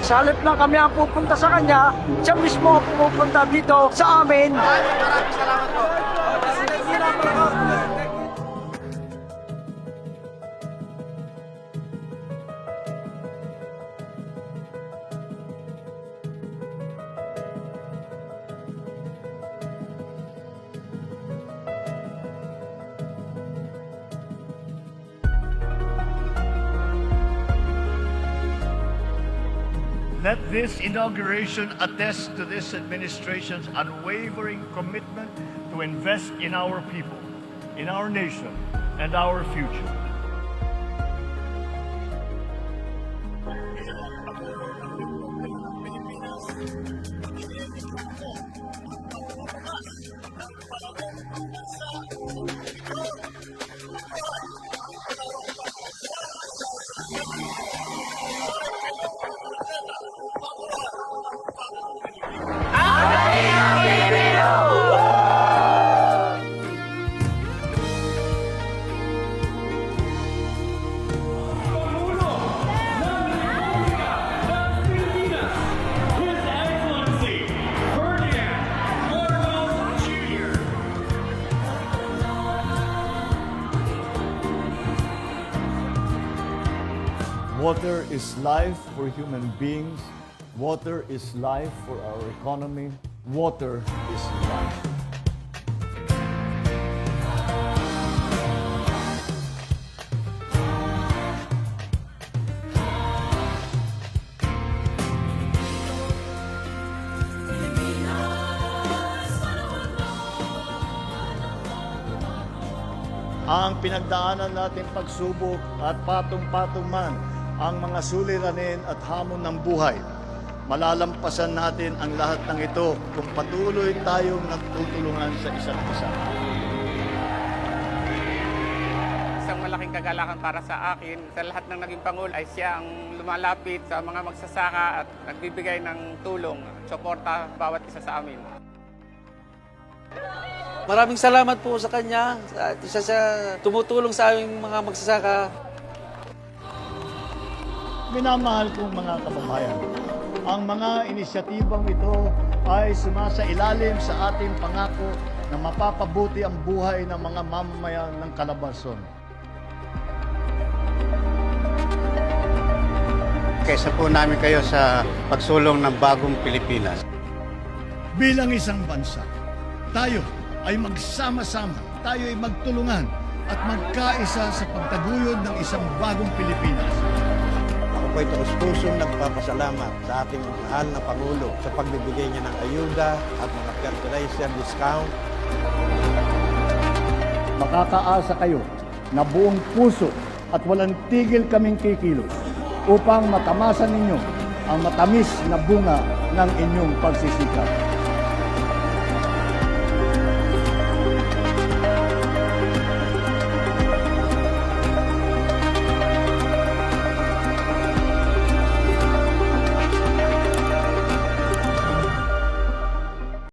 Sa halip na kami ang pupunta sa kanya, siya mismo ang pupunta dito sa amin. Maraming salamat po. Let this inauguration attest to this administration's unwavering commitment to invest in our people, in our nation, and our future. Water is life for human beings. Water is life for our economy. Water is life. Ang pinagdaanan natin pagsubok at patong-patong man ang mga suliranin at hamon ng buhay. Malalampasan natin ang lahat ng ito kung patuloy tayong nagtutulungan sa isa't isa. Isang malaking kagalakan para sa akin. Sa lahat ng naging Pangulo ay siya ang lumalapit sa mga magsasaka at nagbibigay ng tulong, suporta bawat isa sa amin. Maraming salamat po sa kanya. Isa siya tumutulong sa aming mga magsasaka. Minamahal kong mga kababayan, ang mga inisyatibang ito ay sumasailalim sa ating pangako na mapapabuti ang buhay ng mga mamamayan ng Calabarzon. Kaysa po namin kayo sa pagsulong ng bagong Pilipinas. Bilang isang bansa, tayo ay magsama-sama, tayo ay magtulungan at magkaisa sa pagtaguyod ng isang bagong Pilipinas. Ako po'y taus-pusong nagpapasalamat sa ating mahal na Pangulo sa pagbibigay niya ng ayuda at mga fertilizer discount. Makakaasa kayo na buong puso at walang tigil kaming kikilos upang matamasan ninyo ang matamis na bunga ng inyong pagsisikap.